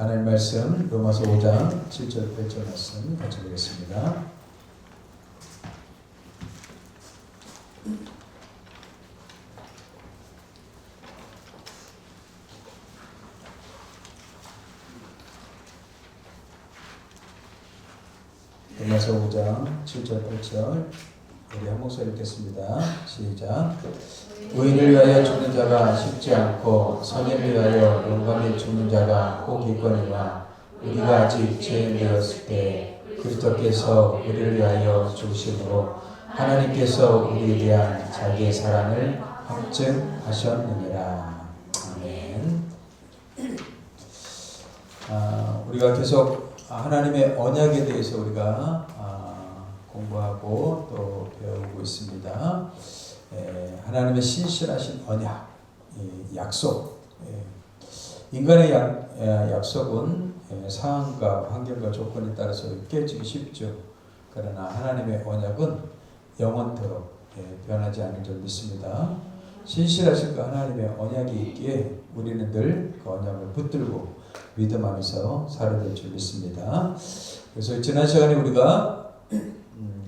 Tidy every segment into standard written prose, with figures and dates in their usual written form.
하나님 말씀 로마서 5장 7절 8절 말씀 같이 보겠습니다. 로마서 5장 7절 8절 우리 한 목소리 읽겠습니다. 시작. 의인을 위하여 죽는 자가 쉽지 않고 선인을 위하여 용감히 죽는 자가 꼭 있거니와 우리가 아직 죄인 되었을 때 그리스도께서 우리를 위하여 죽으심으로 하나님께서 우리에 대한 자기의 사랑을 확증하셨느니라. 아멘. 우리가 계속 하나님의 언약에 대해서 우리가 공부하고 또 배우고 있습니다. 하나님의 신실하신 언약, 약속. 인간의 약속은 상황과 환경과 조건에 따라서 깨지기 쉽죠. 그러나 하나님의 언약은 영원토록 변하지 않을 줄 믿습니다. 신실하신 그 하나님의 언약이 있기에 우리는 늘 그 언약을 붙들고 믿음 안에서 살아야 될 줄 믿습니다. 그래서 지난 시간에 우리가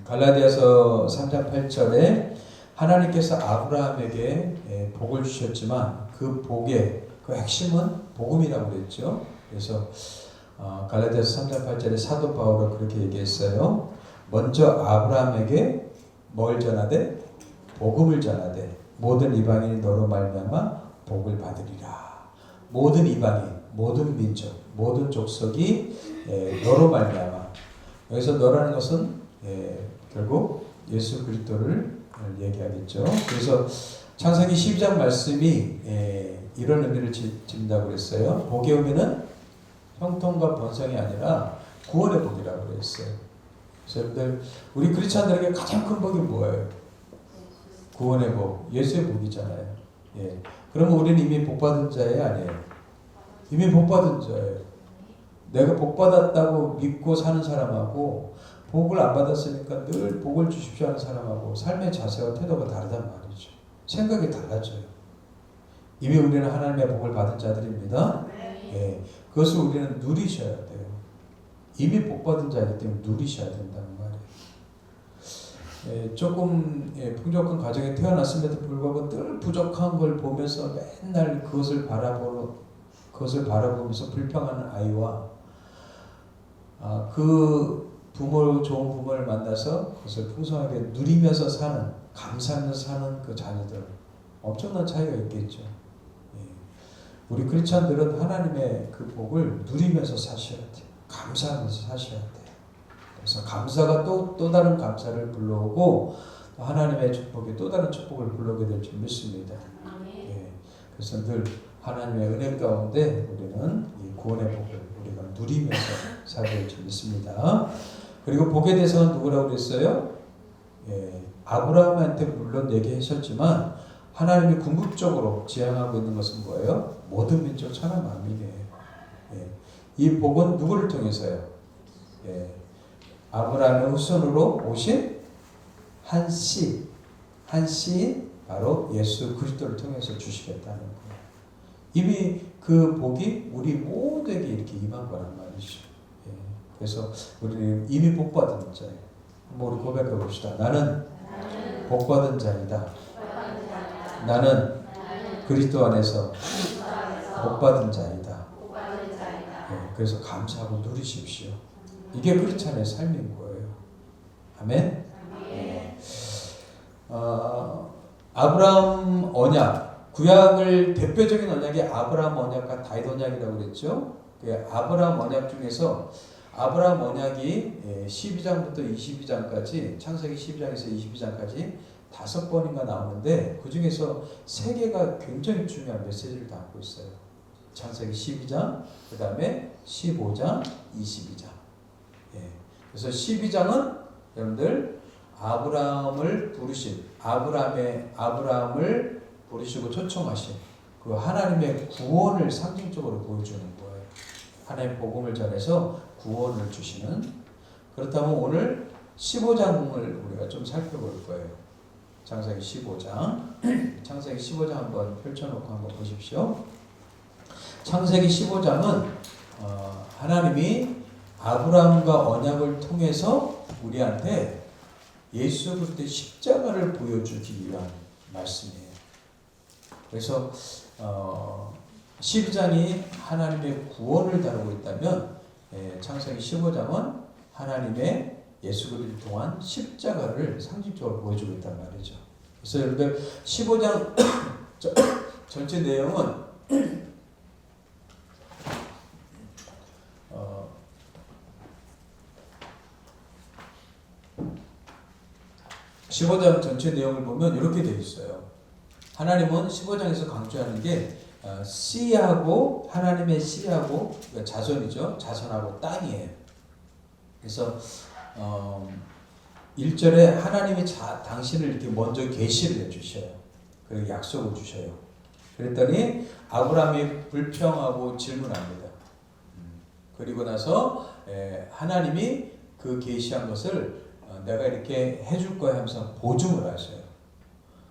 갈라디아서 3장 8절에 하나님께서 아브라함에게 복을 주셨지만 그 복의 그 핵심은 복음이라고 그랬죠. 그래서 갈라디아서 3장 8절에 사도 바울은 그렇게 얘기했어요. 먼저 아브라함에게 뭘 전하되? 복음을 전하되 모든 이방인이 너로 말미암아 복을 받으리라. 모든 이방인, 모든 민족, 모든 족속이 너로 말미암아. 여기서 너라는 것은 결국 예수 그리스도를 얘기하겠죠. 그래서 창세기 12장 말씀이 이런 의미를 짓는다고 그랬어요. 복의 의미는 형통과 번성이 아니라 구원의 복이라고 그랬어요. 그래서 여러분들 우리 크리스찬들에게 가장 큰 복이 뭐예요? 구원의 복, 예수의 복이잖아요. 그러면 우리는 이미 복받은 자예요, 아니에요? 이미 복받은 자예요. 내가 복받았다고 믿고 사는 사람하고 복을 안 받았으니까 늘 복을 주십시오 하는 사람하고 삶의 자세와 태도가 다르단 말이죠. 생각이 달라져요. 이미 우리는 하나님의 복을 받은 자들입니다. 그것을 우리는 누리셔야 돼요. 이미 복받은 자이기 때문에 누리셔야 된다는 말이에요. 조금 풍족한 가정에 태어났음에도 불구하고 늘 부족한 걸 보면서 맨날 그것을 바라보면서 불평하는 아이와 그 좋은 부모를 만나서 그것을 풍성하게 누리면서 사는, 감사하면서 사는 그 자녀들, 엄청난 차이가 있겠죠. 우리 크리스찬들은 하나님의 그 복을 누리면서 사셔야 돼요. 감사하면서 사셔야 돼요. 그래서 감사가 또 다른 감사를 불러오고 하나님의 축복이 또 다른 축복을 불러오게 될 줄 믿습니다. 그래서 늘 하나님의 은혜 가운데 우리는 이 구원의 복을 우리가 누리면서 살아야 될 줄 믿습니다. 그리고 복의 대상은 누구라고 그랬어요? 아브라함한테 물론 얘기하셨지만 하나님이 궁극적으로 지향하고 있는 것은 뭐예요? 모든 민족 천하 만민이에요. 이 복은 누구를 통해서요? 아브라함의 후손으로 오신 한 씨인 바로 예수 그리스도를 통해서 주시겠다는 거예요. 이미 그 복이 우리 모두에게 이렇게 임한 거란 말이죠. 그래서 우리는 이미 복받은 자예요. 한번 우리 고백해 봅시다. 나는 복받은 자이다. 나는 그리스도 안에서 복받은 자이다. 그래서 감사하고 누리십시오. 이게 크리스찬의 삶인 거예요. 아멘. 아브라함 언약, 구약을 대표적인 언약이 아브라함 언약과 다윗 언약이라고 그랬죠. 아브라함 언약 중에서 아브라함 언약이 12장부터 22장까지 창세기 12장에서 22장까지 5번인가 나오는데 그 중에서 3개가 굉장히 중요한 메시지를 담고 있어요. 창세기 12장, 그 다음에 15장, 22장. 그래서 12장은 여러분들 아브라함을 부르시고 초청하신 그 하나님의 구원을 상징적으로 보여주는 거예요. 하나님의 복음을 전해서 구원을 주시는. 그렇다면 오늘 15장을 우리가 좀 살펴볼 거예요. 창세기 15장. 창세기 15장 한번 펼쳐놓고 한번 보십시오. 창세기 15장은 하나님이 아브라함과 언약을 통해서 우리한테 예수 그리스도의 십자가를 보여주기 위한 말씀이에요. 그래서 12장이 하나님의 구원을 다루고 있다면 창세기 15장은 하나님의 예수 그리스도 통한 십자가를 상징적으로 보여주고 있단 말이죠. 그래서 여러분들 15장 전체 내용은 15장 전체 내용을 보면 이렇게 되어 있어요. 하나님은 15장에서 강조하는 게 씨하고 하나님의 씨하고 그러니까 자손이죠. 자손하고 땅이에요. 그래서 1절에 하나님이 당신을 이렇게 먼저 계시를 해주셔요. 그리고 약속을 주셔요. 그랬더니 아브라함이 불평하고 질문합니다. 그리고 나서 하나님이 그 계시한 것을 내가 이렇게 해줄 거야 하면서 보증을 하셔요.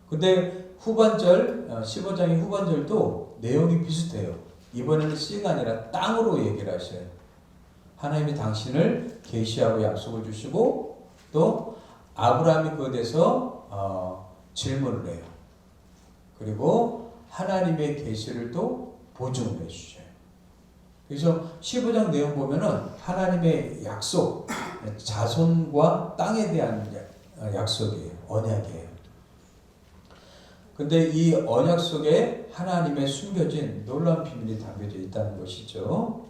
근데 후반절 15장의 후반절도 내용이 비슷해요. 이번에는 씨가 아니라 땅으로 얘기를 하셔요. 하나님이 당신을 계시하고 약속을 주시고 또 아브라함이 그에 대해서 질문을 해요. 그리고 하나님의 계시를 또 보증을 해주셔요. 그래서 15장 내용 보면은 하나님의 약속, 자손과 땅에 대한 약속이에요. 언약이에요. 근데 이 언약 속에 하나님의 숨겨진 놀라운 비밀이 담겨져 있다는 것이죠.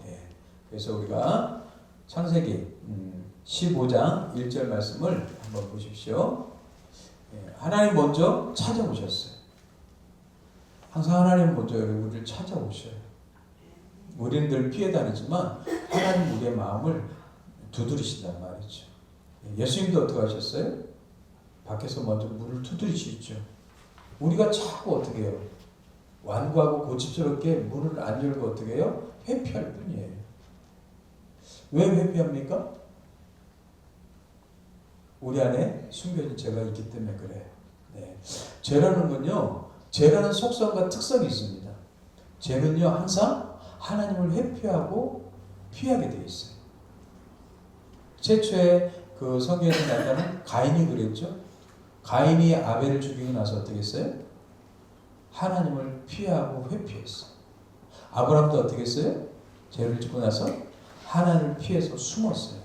그래서 우리가 창세기 15장 1절 말씀을 한번 보십시오. 하나님 먼저 찾아오셨어요. 항상 하나님 먼저 우리를 찾아오셔요. 우리는 늘 피해 다니지만 하나님 우리의 마음을 두드리신단 말이죠. 예수님도 어떻게 하셨어요? 밖에서 먼저 문을 두드리시죠. 우리가 자꾸 어떻게 해요? 완고하고 고집스럽게 문을 안 열고 어떻게 해요? 회피할 뿐이에요. 왜 회피합니까? 우리 안에 숨겨진 죄가 있기 때문에 그래요. 죄라는 건요, 죄라는 속성과 특성이 있습니다. 죄는요, 항상 하나님을 회피하고 피하게 되어 있어요. 최초의 그 성경에 나타나는 가인이 그랬죠. 가인이 아벨을 죽이고 나서 어떻게 했어요? 하나님을 피하고 회피했어요. 아브라함도 어떻게 했어요? 죄를 짓고 나서 하나님을 피해서 숨었어요.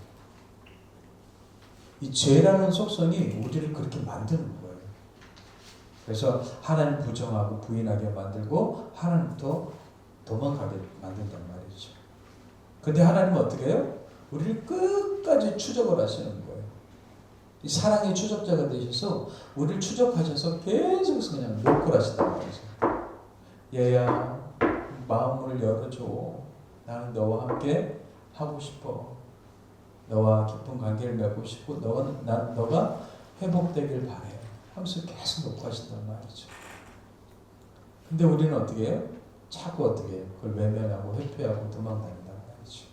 이 죄라는 속성이 우리를 그렇게 만드는 거예요. 그래서 하나님 부정하고 부인하게 만들고 하나님부터 도망가게 만든단 말이죠. 근데 하나님은 어떻게 해요? 우리를 끝까지 추적을 하시는 거예요. 이 사랑의 추적자가 되셔서 우리를 추적하셔서 계속해서 그냥 욕을 하시단 말이죠. 얘야, 마음을 열어줘. 나는 너와 함께 하고 싶어. 너와 깊은 관계를 맺고 싶고 너가 회복되길 바래. 하면서 계속 녹화하신단 말이죠. 근데 우리는 어떻게 해요? 자꾸 어떻게 해요? 그걸 외면하고 회피하고 도망다닌단 말이죠.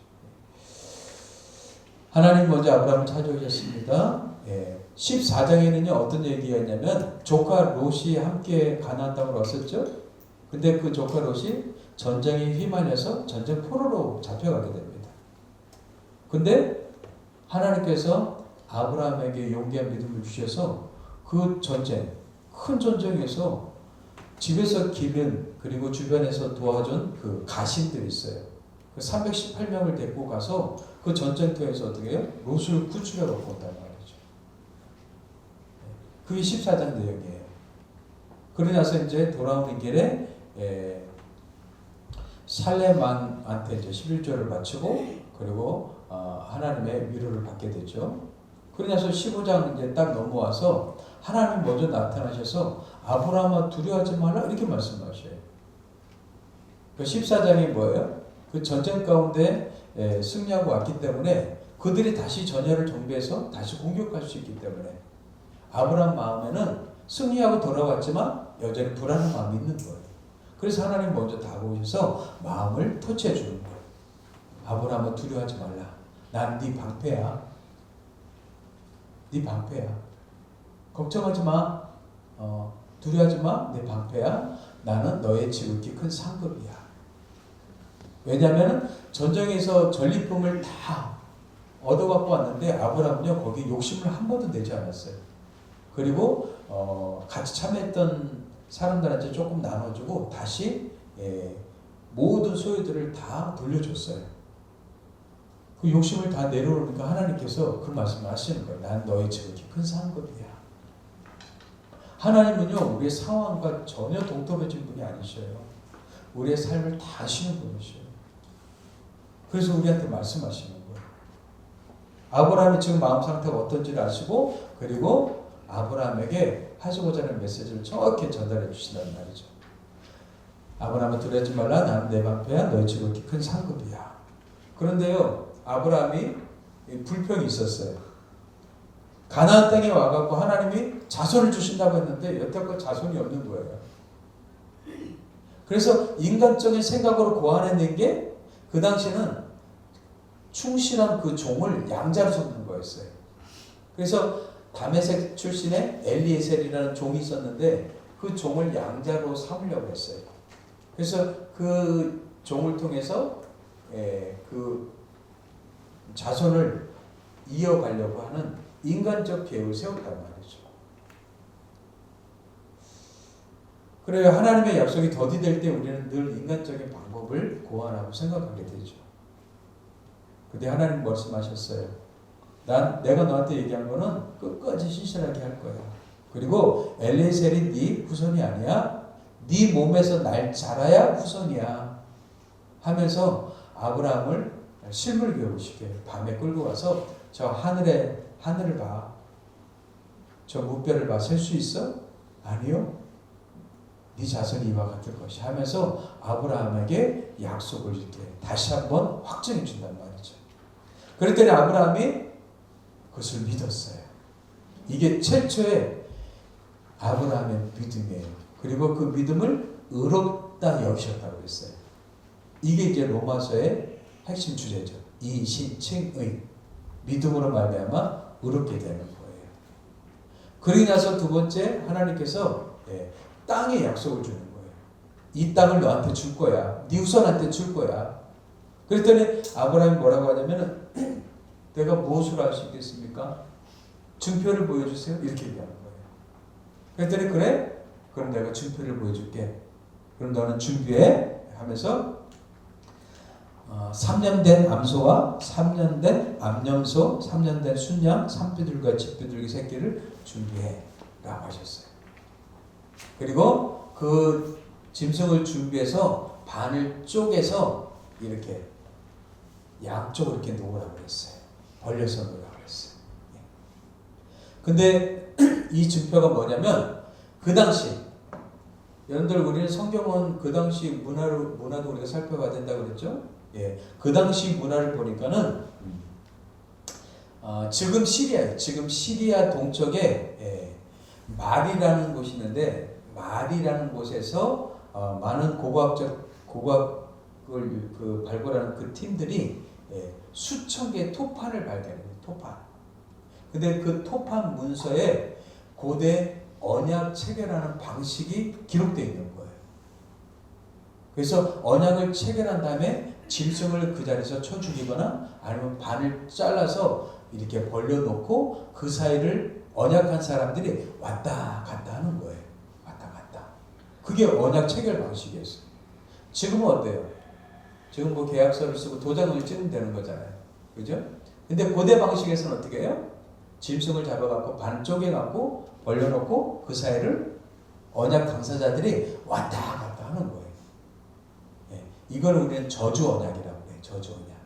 하나님 먼저 아브라함을 찾아오셨습니다. 14장에는요 어떤 얘기가 있냐면 조카 롯이 함께 가나안 땅으로 왔었죠. 근데 그 조카 롯이 전쟁에 휘말려서 전쟁 포로로 잡혀가게 됩니다. 근데 하나님께서 아브라함에게 용기한 믿음을 주셔서 그 전쟁, 큰 전쟁에서 집에서 기른 그리고 주변에서 도와준 그 가신들이 있어요. 그 318명을 데리고 가서 그 전쟁터에서 어떻게 해요? 롯을 구출해 갖고 온단 말이죠. 그게 14장 내용이에요. 그러고 나서 이제 돌아오는 길에 살렘왕한테 이제 11조를 바치고 그리고 하나님의 위로를 받게 되죠. 그러고 나서 15장 이제 딱 넘어와서 하나님 먼저 나타나셔서 아브라함아 두려워하지 말라 이렇게 말씀하셔요. 그 14장이 뭐예요? 그 전쟁 가운데 승리하고 왔기 때문에 그들이 다시 전열을 정비해서 다시 공격할 수 있기 때문에 아브라함 마음에는 승리하고 돌아왔지만 여전히 불안한 마음이 있는 거예요. 그래서 하나님 먼저 다가오셔서 마음을 터치해 주는 거예요. 아브라함아 두려워하지 말라. 난 네 방패야. 네 방패야. 걱정하지 마. 두려워하지 마. 내 방패야. 나는 너의 지극히 큰 상급이야. 왜냐하면 전쟁에서 전리품을 다 얻어갖고 왔는데 아브라함은요 거기 욕심을 한 번도 내지 않았어요. 그리고 같이 참여했던 사람들한테 조금 나눠주고 다시 모든 소유들을 다 돌려줬어요. 그 욕심을 다 내려놓으니까 하나님께서 그 말씀을 하시는 거예요. 난 너희 지극히 큰 상급이야. 하나님은요 우리의 상황과 전혀 동떨어진 분이 아니셔요. 우리의 삶을 다 아시는 분이셔요. 그래서 우리한테 말씀하시는 거예요. 아브라함이 지금 마음 상태가 어떤지를 아시고 그리고 아브라함에게 하시고자 하는 메시지를 정확히 전달해 주신다는 말이죠. 아브라함은 두려워하지 말라. 나는 내 방패야. 너희 지극히 큰 상급이야. 그런데요 아브라함이 불평이 있었어요. 가나안 땅에 와갖고 하나님이 자손을 주신다고 했는데 여태껏 자손이 없는 거예요. 그래서 인간적인 생각으로 고안해낸 게 그 당시에는 충실한 그 종을 양자로 섞는 거였어요. 그래서 다메섹 출신의 엘리에셀이라는 종이 있었는데 그 종을 양자로 삼으려고 했어요. 그래서 그 종을 통해서 그 자손을 이어가려고 하는 인간적 계획을 세웠단 말이죠. 그래요. 하나님의 약속이 더디될 때 우리는 늘 인간적인 방법을 고안하고 생각하게 되죠. 근데 하나님 말씀하셨어요. 내가 너한테 얘기한 거는 끝까지 신실하게 할 거야. 그리고 엘리에셀이 네 후손이 아니야. 네 몸에서 날 자라야 후손이야. 하면서 아브라함을 실물 교육시켜요. 밤에 끌고 와서 저 하늘을 봐. 저 무별을 봐. 셀 수 있어? 아니요. 네 자손이 이와 같을 것이 하면서 아브라함에게 약속을 이렇게 다시 한번 확정해 준단 말이죠. 그랬더니 아브라함이 그것을 믿었어요. 이게 최초의 아브라함의 믿음이에요. 그리고 그 믿음을 의롭다 여기셨다고 했어요. 이게 이제 로마서의 핵심 주제죠. 이신칭의 믿음으로 말미암아 의롭게 되는 거예요. 그러고 나서 두 번째 하나님께서 땅의 약속을 주는 거예요. 이 땅을 너한테 줄 거야. 네 후손한테 줄 거야. 그랬더니 아브라함이 뭐라고 하냐면 내가 무엇으로 할 수 있겠습니까? 증표를 보여주세요. 이렇게 얘기하는 거예요. 그랬더니 그래? 그럼 내가 증표를 보여줄게. 그럼 너는 준비해. 하면서 3년 된 암소와 3년 된 암염소, 3년 된 순양, 산비둘기와 집비둘기 새끼를 준비해. 라고 하셨어요. 그리고 그 짐승을 준비해서 반을 쪼개서 이렇게 양쪽으로 이렇게 놓으라고 했어요. 벌려서 놓으라고 했어요. 근데 이 증표가 뭐냐면 그 당시 여러분들 우리는 성경은 그 당시 문화도 우리가 살펴봐야 된다고 그랬죠? 그 당시 문화를 보니까는 지금 시리아 동쪽에 말이라는 곳이 있는데 말이라는 곳에서 많은 고고학을 발굴하는 그 팀들이 수천 개의 토판을 발견해요. 토판. 근데 그 토판 문서에 고대 언약 체결하는 방식이 기록되어 있는 거예요. 그래서 언약을 체결한 다음에 짐승을 그 자리에서 쳐 죽이거나 아니면 반을 잘라서 이렇게 벌려놓고 그 사이를 언약한 사람들이 왔다 갔다 하는 거예요. 왔다 갔다. 그게 언약 체결 방식이었어요. 지금은 어때요? 지금 뭐 계약서를 쓰고 도장을 찍으면 되는 거잖아요. 그죠? 근데 고대 방식에서는 어떻게 해요? 짐승을 잡아갖고 반 쪼개갖고 벌려놓고 그 사이를 언약 당사자들이 왔다 갔다 하는 거예요. 이걸 우리는 저주 언약이라고 해요. 저주 언약.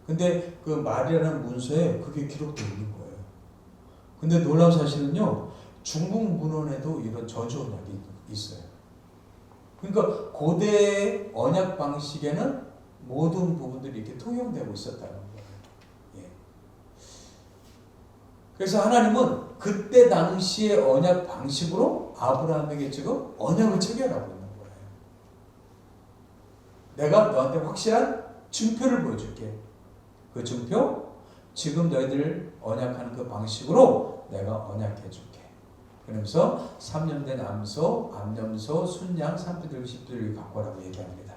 근데 그 말이라는 문서에 그게 기록되어 있는 거예요. 근데 놀라운 사실은요, 중국 문헌에도 이런 저주 언약이 있어요. 그러니까 고대 언약 방식에는 모든 부분들이 이렇게 통용되고 있었다는 거예요. 그래서 하나님은 그때 당시의 언약 방식으로 아브라함에게 지금 언약을 체결하고 있는 거예요. 내가 너한테 확실한 증표를 보여줄게. 그 증표, 지금 너희들 언약하는 그 방식으로 내가 언약해줄게. 그러면서 3년 된 암소, 암염소, 순양, 산비둘기, 집비둘기 갖고 오라고 얘기합니다.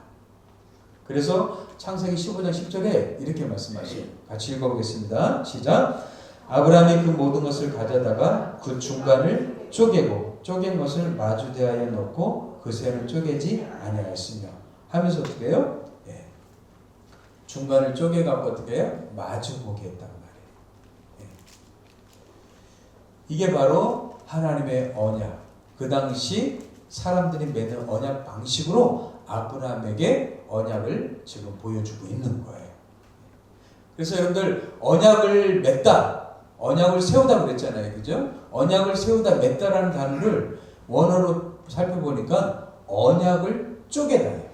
그래서 창세기 15장 10절에 이렇게 말씀하시요. 같이 읽어보겠습니다. 시작. 아브라함이 그 모든 것을 가져다가 그 중간을 쪼개고 쪼갠 것을 마주 대하여 놓고 그 쇠는 쪼개지 아니하였으며 하면서 어떻게 해요? 예. 중간을 쪼개갖고 어떻게 해요? 마주 보게 했단 말이에요. 예. 이게 바로 하나님의 언약. 그 당시 사람들이 맺는 언약 방식으로 아브라함에게 언약을 지금 보여주고 있는 거예요. 그래서 여러분들 언약을 맺다, 언약을 세우다 그랬잖아요. 그죠? 언약을 세우다 맺다라는 단어를 원어로 살펴보니까 언약을 쪼개다예요.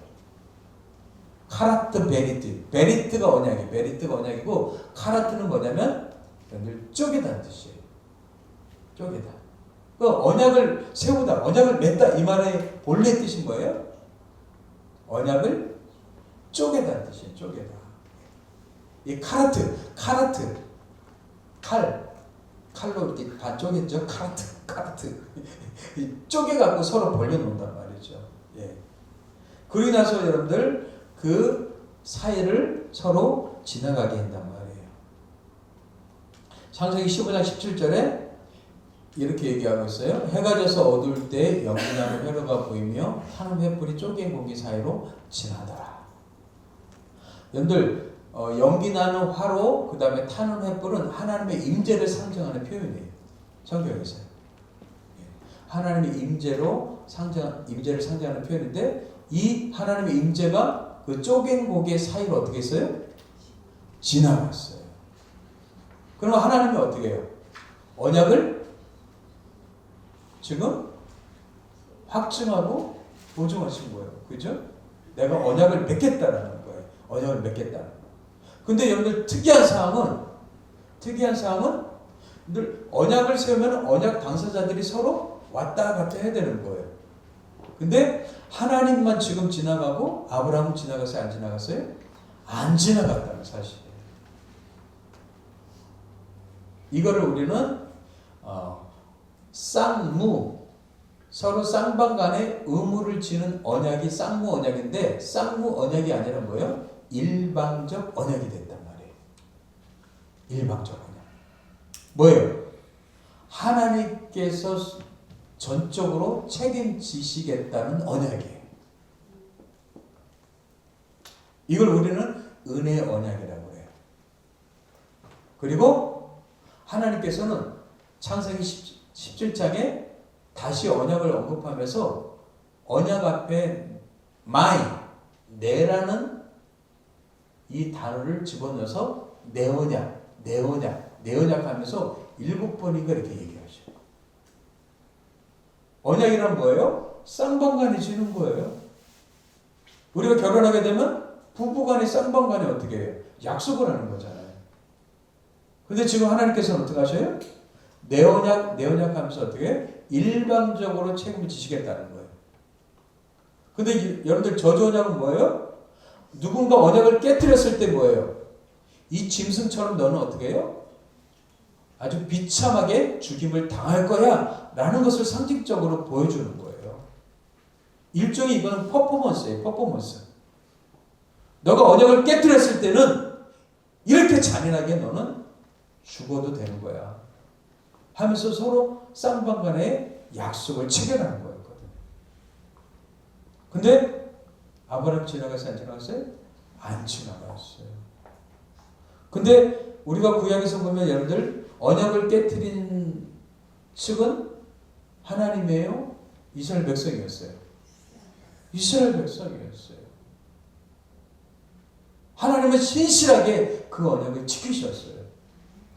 카라트 베리트. 베리트가 언약이에요. 베리트가 언약이고 카라트는 뭐냐면 여러분들 쪼개다는 뜻이에요. 쪼개다. 그 언약을 세우다, 언약을 맺다 이 말의 본래 뜻인 뭐예요? 언약을 쪼개다는 뜻이에요. 쪼개다. 이 카라트, 칼로 이렇게 반 쪼갰죠. 카라트. 쪼개갖고 서로 벌려놓는단 말이죠. 예. 그러고 나서 여러분들 그 사이를 서로 지나가게 한단 말이에요. 창세기 15장 17절에 이렇게 얘기하고 있어요. 해가 져서 어두울 때 연기나는 회로가 보이며 타는 횃불이 쪼갠 공기 사이로 지나더라. 여러분들 연기나는 화로 그 다음에 타는 횃불은 하나님의 임재를 상징하는 표현이에요. 성경에서요. 하나님의 임재를 상징하는 표현인데 이 하나님의 임재가 그 쪼갠 고개 사이로 어떻게 했어요? 지나갔어요. 그러면 하나님이 어떻게 해요? 언약을 지금 확증하고 보증하신 거예요. 그죠? 내가 언약을 맺겠다라는 거예요. 언약을 맺겠다. 근데 여러분들 특이한 사항은 늘 언약을 세우면 언약 당사자들이 서로 왔다 갔다 해야 되는 거예요. 근데 하나님만 지금 지나가고 아브라함은 지나갔어요? 안 지나갔어요? 안 지나갔다는 사실이에요. 이거를 우리는 쌍무, 서로 쌍방 간에 의무를 지는 언약이 쌍무 언약인데 쌍무 언약이 아니라 뭐예요? 일방적 언약이 됐단 말이에요. 일방적 언약. 뭐예요? 하나님께서 전적으로 책임지시겠다는 언약이에요. 이걸 우리는 은혜의 언약이라고 해요. 그리고 하나님께서는 창세기 17장에 다시 언약을 언급하면서 언약 앞에 내라는 이 단어를 집어넣어서 내 언약 하면서 7번인가 이렇게 얘기하죠. 언약이란 뭐예요? 쌍방간이 지는 거예요. 우리가 결혼하게 되면 부부간에 쌍방간에 어떻게 해요? 약속을 하는 거잖아요. 근데 지금 하나님께서는 어떻게 하셔요? 내 언약 하면서 어떻게 해요? 일방적으로 책임을 지시겠다는 거예요. 근데 여러분들 저주 언약은 뭐예요? 누군가 언약을 깨뜨렸을 때 뭐예요? 이 짐승처럼 너는 어떻게 해요? 아주 비참하게 죽임을 당할 거야 라는 것을 상징적으로 보여주는 거예요. 일종의 이거는 퍼포먼스예요. 퍼포먼스. 너가 언약을 깨뜨렸을 때는 이렇게 잔인하게 너는 죽어도 되는 거야 하면서 서로 쌍방간에 약속을 체결하는 거였거든요. 근데 아브라함 지나갔어요? 안 지나갔어요? 안 지나갔어요. 근데 우리가 구약에서 보면 여러분들 언약을 깨뜨린 측은 하나님이에요? 이스라엘 백성이었어요? 이스라엘 백성이었어요. 하나님은 신실하게 그 언약을 지키셨어요.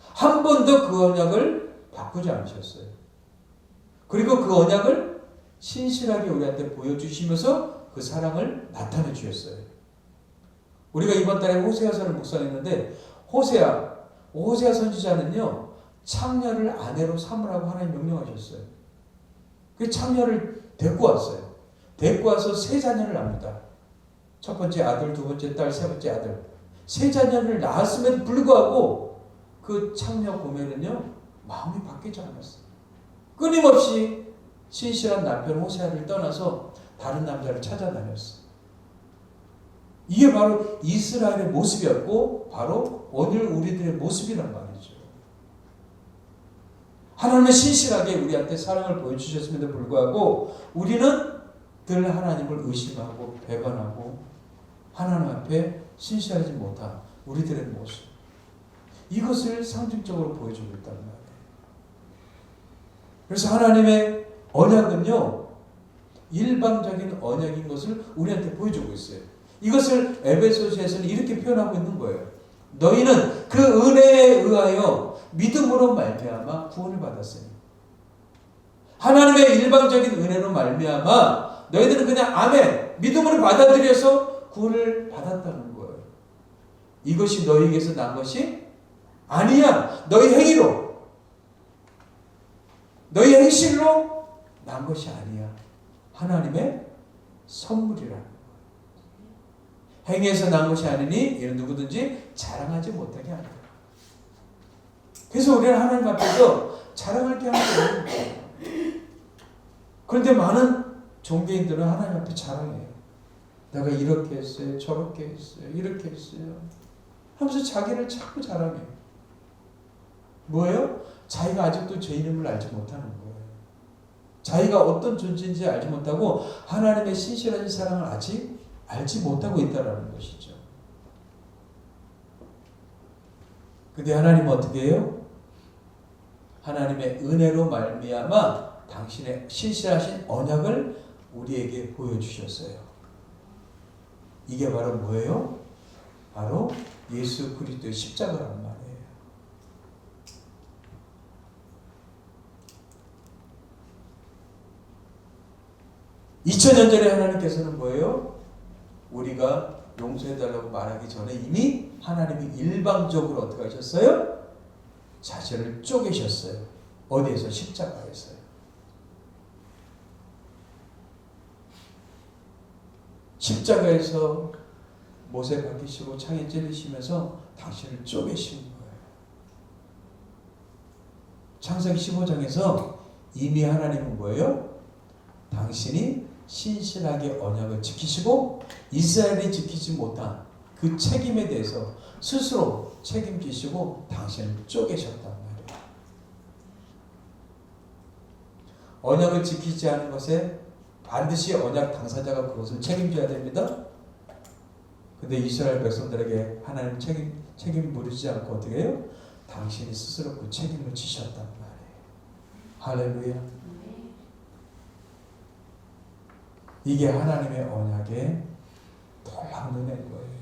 한 번도 그 언약을 바꾸지 않으셨어요. 그리고 그 언약을 신실하게 우리한테 보여주시면서 그 사랑을 나타내 주셨어요. 우리가 이번 달에 호세아서를 묵상했는데 호세아 선지자는요 창녀를 아내로 삼으라고 하나님 명령하셨어요. 그 창녀를 데리고 왔어요. 데리고 와서 3자녀를 낳습니다. 첫 번째 아들, 두 번째 딸, 세 번째 아들. 3자녀를 낳았음에도 불구하고 그 창녀 보면은요 마음이 바뀌지 않았어요. 끊임없이 신실한 남편 호세아를 떠나서 다른 남자를 찾아다녔어요. 이게 바로 이스라엘의 모습이었고 바로 오늘 우리들의 모습이란 말이죠. 하나님은 신실하게 우리한테 사랑을 보여주셨음에도 불구하고 우리는 늘 하나님을 의심하고 배반하고 하나님 앞에 신실하지 못한 우리들의 모습, 이것을 상징적으로 보여주고 있다는 말이에요. 그래서 하나님의 언약은요, 일방적인 언약인 것을 우리한테 보여주고 있어요. 이것을 에베소서에서는 이렇게 표현하고 있는 거예요. 너희는 그 은혜에 의하여 믿음으로 말미암아 구원을 받았으니, 하나님의 일방적인 은혜로 말미암아 너희들은 그냥 아멘, 믿음으로 받아들여서 구원을 받았다는 거예요. 이것이 너희에게서 난 것이 아니야. 너희 행위로, 너희 행실로 난 것이 아니야. 하나님의 선물이라는 거예요. 행위에서 난 것이 아니니 이는 누구든지 자랑하지 못하게 하는 거예요. 그래서 우리는 하나님 앞에서 자랑할 게 하나도 없는. 그런데 많은 종교인들은 하나님 앞에 자랑해요. 내가 이렇게 했어요, 저렇게 했어요, 이렇게 했어요 하면서 자기를 자꾸 자랑해요. 뭐예요? 자기가 아직도 제 이름을 알지 못하는 거예요. 자기가 어떤 존재인지 알지 못하고 하나님의 신실하신 사랑을 아직 알지 못하고 있다는 것이죠. 근데 하나님은 어떻게 해요? 하나님의 은혜로 말미암아 당신의 신실하신 언약을 우리에게 보여주셨어요. 이게 바로 뭐예요? 바로 예수 그리스도의 십자가란 말이에요. 2000년 전에 하나님께서는 뭐예요? 우리가 용서해달라고 말하기 전에 이미 하나님이 일방적으로 어떻게 하셨어요? 자신을 쪼개셨어요. 어디에서? 십자가에서요. 십자가에서 못에 박히시고 창에 찔리시면서 당신을 쪼개신 거예요. 창세기 15장에서 이미 하나님은 뭐예요? 당신이 신실하게 언약을 지키시고 이스라엘이 지키지 못한 그 책임에 대해서 스스로 책임지시고 당신을 쪼개셨단 말이에요. 언약을 지키지 않은 것에 반드시 언약 당사자가 그것을 책임져야 됩니다. 근데 이스라엘 백성들에게 하나님 책임 물으시지 않고 어떻게 해요? 당신이 스스로 그 책임을 지셨단 말이에요. 할렐루야. 이게 하나님의 언약의 놀라운 은혜인 거예요.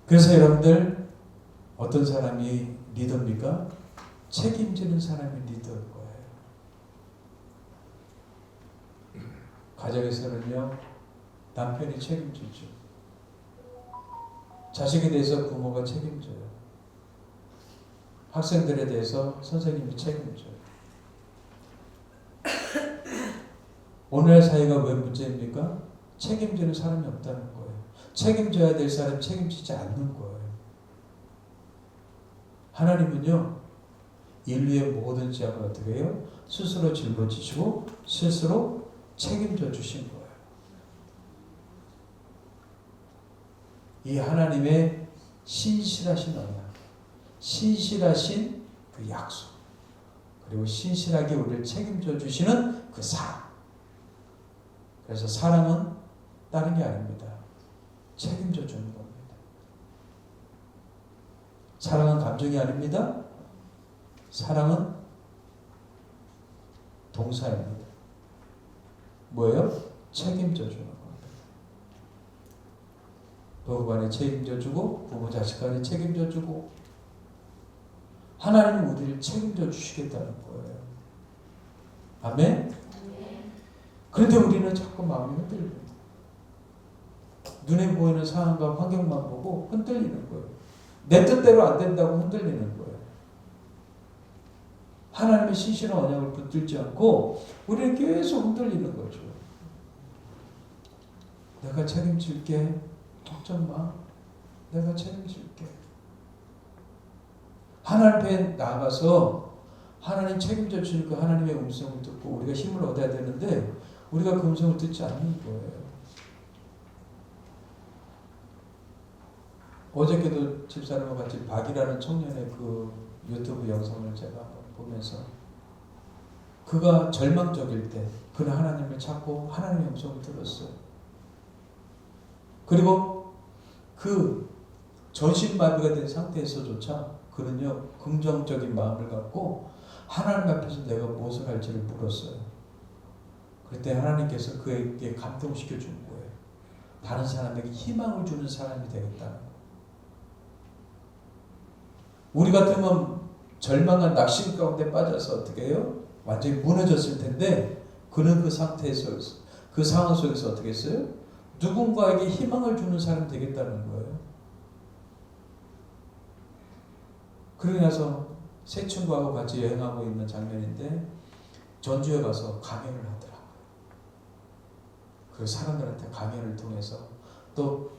그래서 여러분들, 어떤 사람이 리더입니까? 책임지는 사람이 리더인 거예요. 가정에서는요, 남편이 책임지죠. 자식에 대해서 부모가 책임져요. 학생들에 대해서 선생님이 책임져요. 오늘의 사회가 왜 문제입니까? 책임지는 사람이 없다는 거예요. 책임져야 될 사람이 책임지지 않는 거예요. 하나님은요, 인류의 모든 죄악을 어떻게 해요? 스스로 짊어지시고 스스로 책임져 주신 거예요. 이 하나님의 신실하신 언약, 신실하신 그 약속, 그리고 신실하게 우리를 책임져 주시는 그 사랑. 그래서 사랑은 다른 게 아닙니다. 책임져 주는 겁니다. 사랑은 감정이 아닙니다. 사랑은 동사입니다. 뭐예요? 책임져 주는 겁니다. 부부 간에 책임져 주고, 부모 자식 간에 책임져 주고, 하나님은 우리를 책임져 주시겠다는 거예요. 아멘? 그런데 우리는 자꾸 마음이 흔들려요. 눈에 보이는 상황과 환경만 보고 흔들리는 거예요. 내 뜻대로 안 된다고 흔들리는 거예요. 하나님의 신실한 언약을 붙들지 않고 우리는 계속 흔들리는 거죠. 내가 책임질게. 걱정 마. 내가 책임질게. 하나님 앞에 나가서 하나님 책임져 주니까 하나님의 음성을 듣고 우리가 힘을 얻어야 되는데, 우리가 그 음성을 듣지 않는 거예요. 어저께도 집사람과 같이 박이라는 청년의 그 유튜브 영상을 제가 보면서 그가 절망적일 때 그는 하나님을 찾고 하나님의 음성을 들었어요. 그리고 그 전신마비가 된 상태에서조차 그는요 긍정적인 마음을 갖고 하나님 앞에서 내가 무엇을 할지를 물었어요. 그때 하나님께서 그에게 감동시켜 준 거예요. 다른 사람에게 희망을 주는 사람이 되겠다는 거예요. 우리 같으면 절망한 낙심 가운데 빠져서 어떻게 해요? 완전히 무너졌을 텐데 그는 그 상태에서 그 상황 속에서 어떻게 했어요? 누군가에게 희망을 주는 사람이 되겠다는 거예요. 그러고 나서 세 친구하고 같이 여행하고 있는 장면인데 전주에 가서 강연을 하더라고요. 그 사람들한테 강연을 통해서 또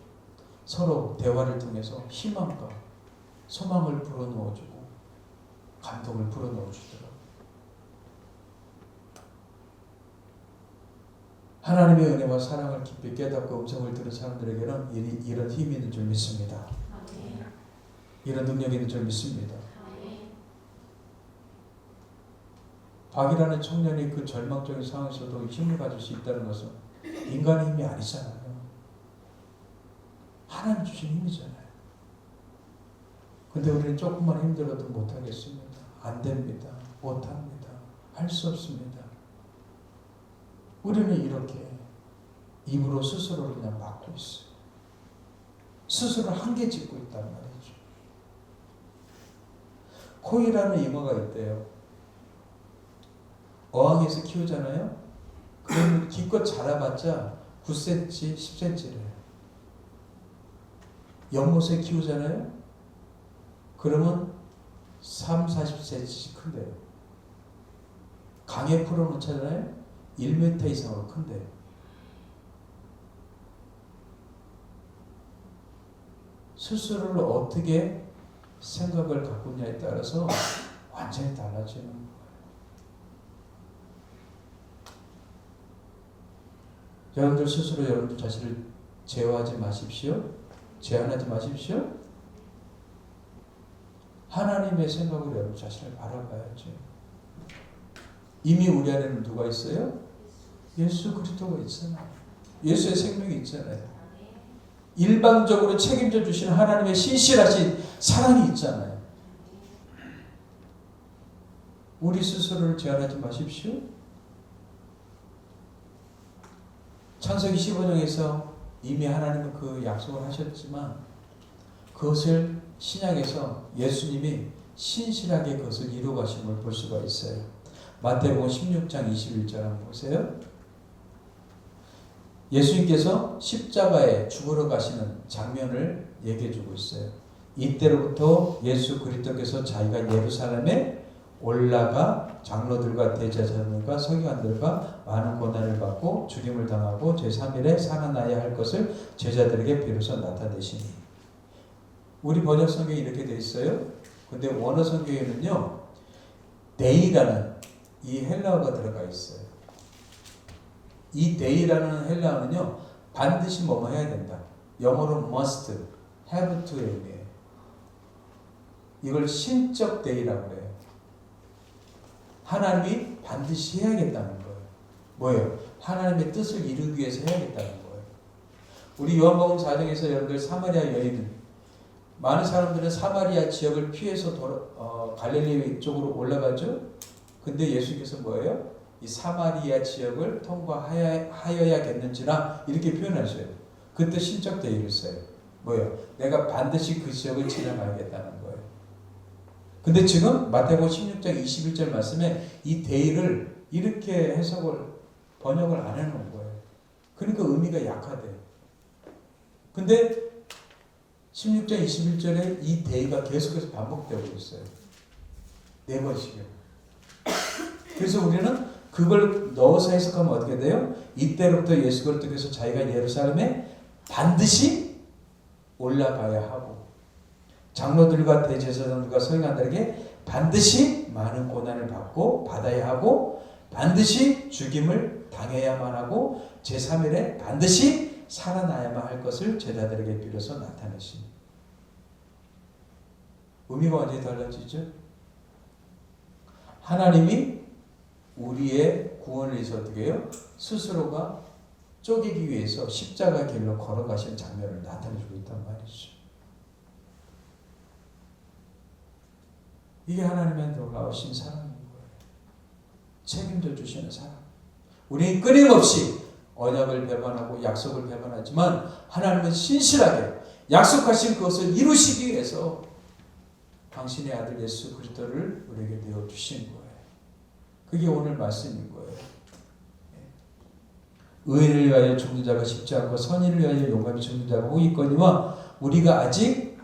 서로 대화를 통해서 희망과 소망을 불어넣어주고 감동을 불어넣어주더라고요. 하나님의 은혜와 사랑을 깊이 깨닫고 음성을 들은 사람들에게는 이런 힘이 있는 줄 믿습니다. 이런 능력이 있는 줄 믿습니다. 박이라는 청년이 그 절망적인 상황에서도 힘을 가질 수 있다는 것은 인간의 힘이 아니잖아요. 하나님 주신 힘이잖아요. 근데 우리는 조금만 힘들어도 못하겠습니다. 안 됩니다. 못합니다. 할 수 없습니다. 우리는 이렇게 입으로 스스로를 그냥 막고 있어요. 스스로 한계 짓고 있단 말이죠. 코이라는 잉어가 있대요. 어항에서 키우잖아요. 그러면 기껏 자라봤자 9cm, 10cm래요. 연못에 키우잖아요. 그러면 3, 40cm씩 큰대요. 강에 풀어놓잖아요. 1m 이상으로 큰대요. 스스로를 어떻게 생각을 갖고 있냐에 따라서 완전히 달라지는 거예요. 여러분들 스스로 여러분들 자신을 제어하지 마십시오. 제한하지 마십시오. 하나님의 생각으로 여러분 자신을 바라봐야죠. 이미 우리 안에는 누가 있어요? 예수 그리스도가 있잖아요. 예수의 생명이 있잖아요. 일방적으로 책임져 주시는 하나님의 신실하신 사랑이 있잖아요. 우리 스스로를 제한하지 마십시오. 창세기 15장에서 이미 하나님은 그 약속을 하셨지만 그것을 신약에서 예수님이 신실하게 그것을 이루어가신 걸 볼 수가 있어요. 마태복음 16장 21절 한번 보세요. 예수님께서 십자가에 죽으러 가시는 장면을 얘기해 주고 있어요. 이때로부터 예수 그리스도께서 자기가 예루살렘에 올라가 장로들과 대제사장들과 서기관들과 많은 고난을 받고 죽임을 당하고 제3일에 살아나야 할 것을 제자들에게 비로소 나타내시니. 우리 번역 성경이 이렇게 되어 있어요. 근데 원어 성경에는요, day라는 이 헬라어가 들어가 있어요. 이 day라는 헬라어는요, 반드시 뭐뭐 해야 된다. 영어로 must, have to의 의미예요. 이걸 신적 day라고 해요. 하나님이 반드시 해야겠다는 거예요. 뭐예요? 하나님의 뜻을 이루기 위해서 해야겠다는 거예요. 우리 요한복음 4장에서 여러분들 사마리아 여인은 많은 사람들은 사마리아 지역을 피해서 갈릴리 쪽으로 올라가죠. 근데 예수님께서 뭐예요? 이 사마리아 지역을 통과하여야겠는지라 이렇게 표현하셔요. 그때 신적 대의를 써요. 뭐예요? 내가 반드시 그 지역을 지나가야겠다는 거예요. 근데 지금 마태복음 16장 21절 말씀에 이 대의를 이렇게 번역을 안 해놓은 거예요. 그러니까 의미가 약하대요. 근데 16장 21절에 이 대의가 계속해서 반복되고 있어요. 4번씩이요. 그래서 우리는 그걸 넣어서 해석하면 어떻게 돼요? 이때로부터 예수 그리스도께서 자기가 예루살렘에 반드시 올라가야 하고 장로들과 대제사장들과 서기관들에게 반드시 많은 고난을 받아야 하고 반드시 죽임을 당해야만 하고 제3일에 반드시 살아나야만 할 것을 제자들에게 빌어서 나타내신 의미가 완전히 달라지죠. 하나님이 우리의 구원을 위해서 어떻게 해요? 스스로가 쪼개기 위해서 십자가 길로 걸어가신 장면을 나타내주고 있단 말이죠. 이게 하나님의 놀라우신 사랑인 거예요. 책임져 주시는 사랑. 우리는 끊임없이 언약을 배반하고 약속을 배반하지만 하나님은 신실하게 약속하신 그것을 이루시기 위해서 당신의 아들 예수 그리스도를 우리에게 내어주신 거예요. 그게 오늘 말씀인 거예요. 의인을 위하여 죽는 자가 쉽지 않고 선인을 위하여 용감히 죽는 자가 혹 있거니와 우리가 아직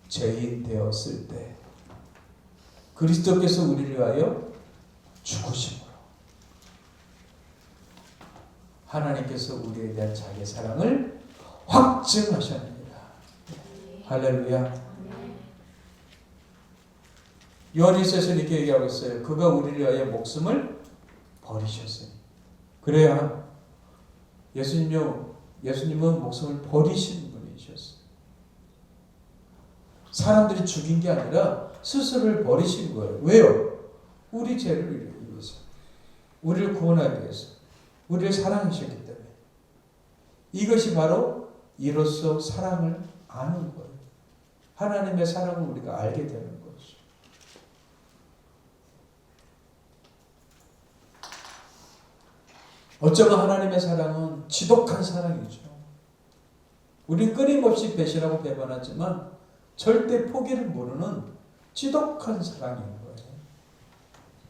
죄인 되었을 때 그리스도께서 우리를 위하여 죽으심으로 하나님께서 우리에 대한 자기의 사랑을 확증하셨느니라. 할렐루야. 요한일서에서 이렇게 얘기하고 있어요. 그가 우리를 위하여 목숨을 버리셨어요. 그래야 예수님은 목숨을 버리신 분이셨어요. 사람들이 죽인 게 아니라 스스로를 버리신 거예요. 왜요? 우리 죄를 위해서, 우리를 구원하기 위해서, 우리를 사랑하셨기 때문에. 이것이 바로 이로써 사랑을 아는 거예요. 하나님의 사랑을 우리가 알게 되는 거죠. 어쩌면 하나님의 사랑은 지독한 사랑이죠. 우리는 끊임없이 배신하고 배반하지만 절대 포기를 모르는 지독한 사랑인 거예요.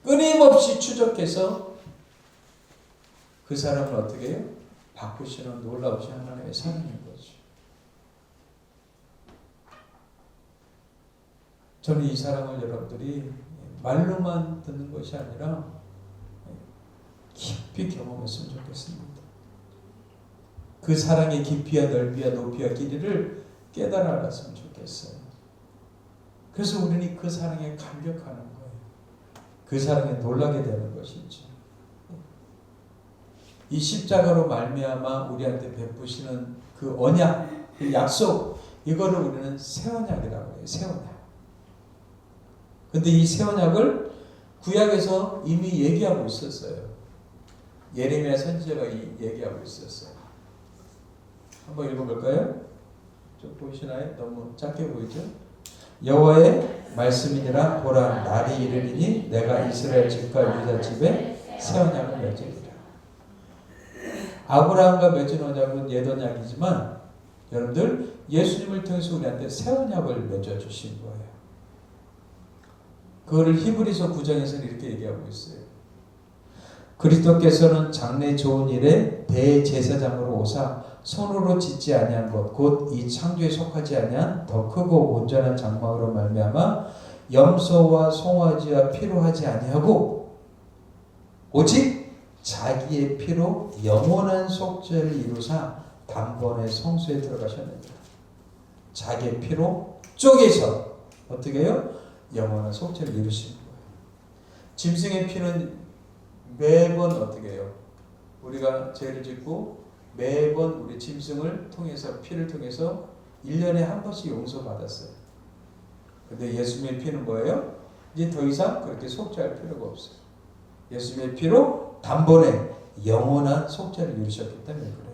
끊임없이 추적해서 그 사람을 어떻게 해요? 바꾸시는 놀라우신 하나님의 사랑인 거죠. 저는 이 사랑을 여러분들이 말로만 듣는 것이 아니라 깊이 경험했으면 좋겠습니다. 그 사랑의 깊이와 넓이와 높이와 길이를 깨달아 알았으면 좋겠어요. 그래서 우리는 그 사랑에 감격하는 거예요. 그 사랑에 놀라게 되는 것이죠. 이 십자가로 말미암아 우리한테 베푸시는 그 언약, 그 약속, 이거를 우리는 새 언약이라고 해요. 새 언약. 근데 이 새 언약을 구약에서 이미 얘기하고 있었어요. 예레미야 선지자가 얘기하고 있었어요. 한번 읽어볼까요? 좀 보이시나요? 너무 작게 보이죠? 여호와의 말씀이니라. 보라, 날이 이르리니 내가 이스라엘 집과 유다 집에 새 언약을 맺으리라. 아브라함과 맺은 언약은 옛 언약이지만 여러분들 예수님을 통해서 우리한테 새 언약을 맺어주신 거예요. 그거를 히브리서 9장에서는 이렇게 얘기하고 있어요. 그리스도께서는 장래 좋은 일에 대제사장으로 오사 손으로 짓지 아니한 것 곧 이 창조에 속하지 아니한 더 크고 온전한 장막으로 말미암아 염소와 송아지와 피로 하지 아니하고 오직 자기의 피로 영원한 속죄를 이루사 단번에 성소에 들어가셨느니라. 자기의 피로 쪼개서 어떻게 해요? 영원한 속죄를 이루신 거예요. 짐승의 피는 매번 어떻게 해요? 우리가 죄를 짓고 매번 우리 짐승을 통해서 피를 통해서 1년에 한 번씩 용서받았어요. 근데 예수님의 피는 뭐예요? 이제 더 이상 그렇게 속죄할 필요가 없어요. 예수님의 피로 단번에 영원한 속죄를 이루셨기 때문에 그래요.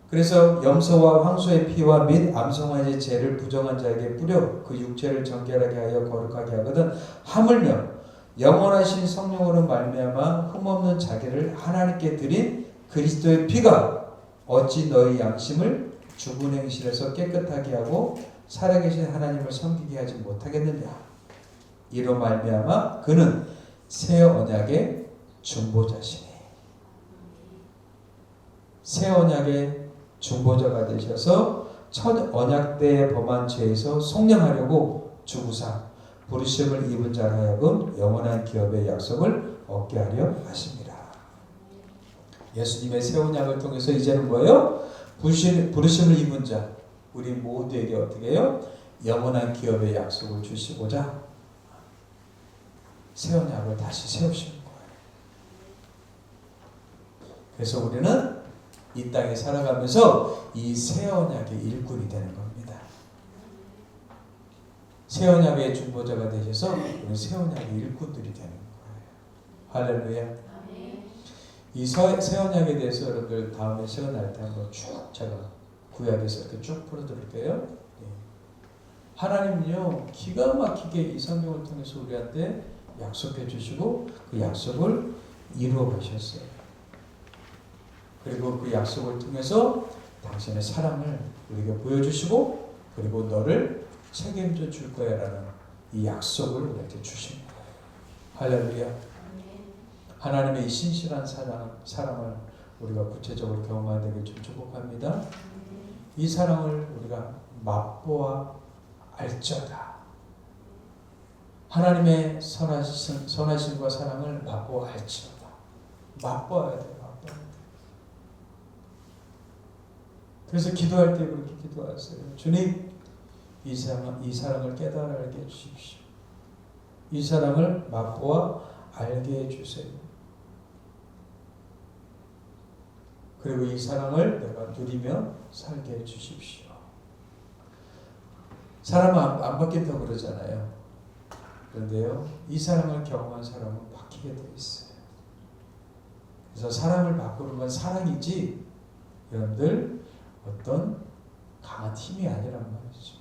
그래서 염소와 황소의 피와 및 암송아지의 죄를 부정한 자에게 뿌려 그 육체를 정결하게 하여 거룩하게 하거든 하물며 영원하신 성령으로 말미암아 흠없는 자기를 하나님께 드린 그리스도의 피가 어찌 너희 양심을 죽은 행실에서 깨끗하게 하고 살아계신 하나님을 섬기게 하지 못하겠느냐. 이로 말미암아 그는 새 언약의 중보자시니. 새 언약의 중보자가 되셔서 첫 언약 때에 범한 죄에서 속량하려고 죽으사 부르심을 입은 자로 하여금 영원한 기업의 약속을 얻게 하려 하십니다. 예수님의 새 언약을 통해서 이제는 뭐예요? 부르심을 입은 자 우리 모두에게 어떻게 해요? 영원한 기업의 약속을 주시고자 새 언약을 다시 세우시는 거예요. 그래서 우리는 이 땅에 살아가면서 이 새 언약의 일꾼이 되는 겁니다. 새 언약의 중보자가 되셔서 우리 새 언약의 일꾼들이 되는 거예요. 할렐루야. 이 새 언약에 대해서 여러분들 다음에 시간 날 때 한번 쭉 제가 구약에서 이렇게 쭉 풀어드릴게요. 하나님은요 기가 막히게 이 성경을 통해서 우리한테 약속해 주시고 그 약속을 이루어 가셨어요. 그리고 그 약속을 통해서 당신의 사랑을 우리에게 보여주시고 그리고 너를 책임져 줄 거야 라는 이 약속을 우리한테 주신 거예요. 할렐루야. 하나님의 이 신실한 사랑을 우리가 구체적으로 경험하게 되길 좀 축복합니다. 이 사랑을 우리가 맛보아 알자다. 하나님의 선하심과 사랑을 맛보아 알지어다. 맛보아야 돼요. 맛보아야 돼요. 그래서 기도할 때 그렇게 기도하세요. 주님, 이 사랑을 깨달아 알게 해주십시오. 이 사랑을 맛보아 알게 해주세요. 그리고 이 사랑을 내가 누리며 살게 해주십시오. 사람은 안 바뀐다고 그러잖아요. 그런데요, 이 사랑을 경험한 사람은 바뀌게 돼 있어요. 그래서 사람을 바꾸는 건 사랑이지, 여러분들 어떤 강한 힘이 아니란 말이죠.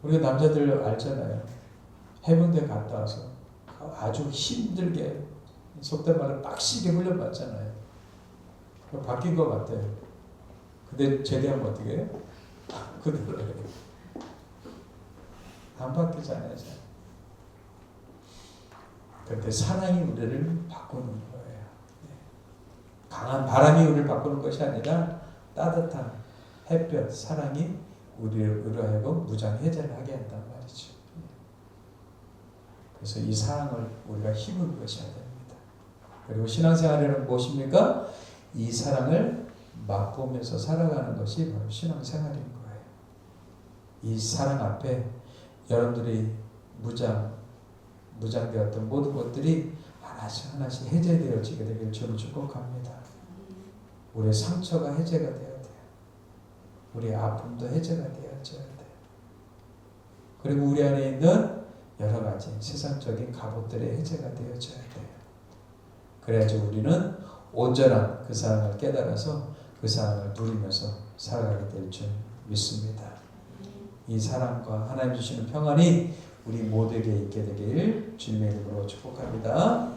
우리가 남자들 알잖아요. 해병대 갔다 와서 아주 힘들게 속된 말로 빡시게 훈련받잖아요. 바뀐 것 같아요. 근데 제대하면 어떻게 해요? 그대로 해요. 안 바뀌잖아요. 그런데 사랑이 우리를 바꾸는 거예요. 강한 바람이 우리를 바꾸는 것이 아니라 따뜻한 햇볕, 사랑이 우리로 하여금 무장해제를 하게 한단 말이죠. 그래서 이 사랑을 우리가 힘을 보셔야 됩니다. 그리고 신앙생활에는 무엇입니까? 이 사랑을 맛보면서 살아가는 것이 바로 신앙생활인 거예요. 이 사랑 앞에 여러분들이 무장되었던 모든 것들이 하나씩 해제되어지게 되길 저는 축복합니다. 우리의 상처가 해제가 되어야 돼요. 우리의 아픔도 해제가 되어져야 돼요. 그리고 우리 안에 있는 여러 가지 세상적인 갑옷들의 해제가 되어져야 돼요. 그래야지 우리는 온전한 그 사랑을 깨달아서 그 사랑을 누리면서 살아가게 될 줄 믿습니다. 이 사랑과 하나님 주시는 평안이 우리 모두에게 있게 되길 주님의 이름으로 축복합니다.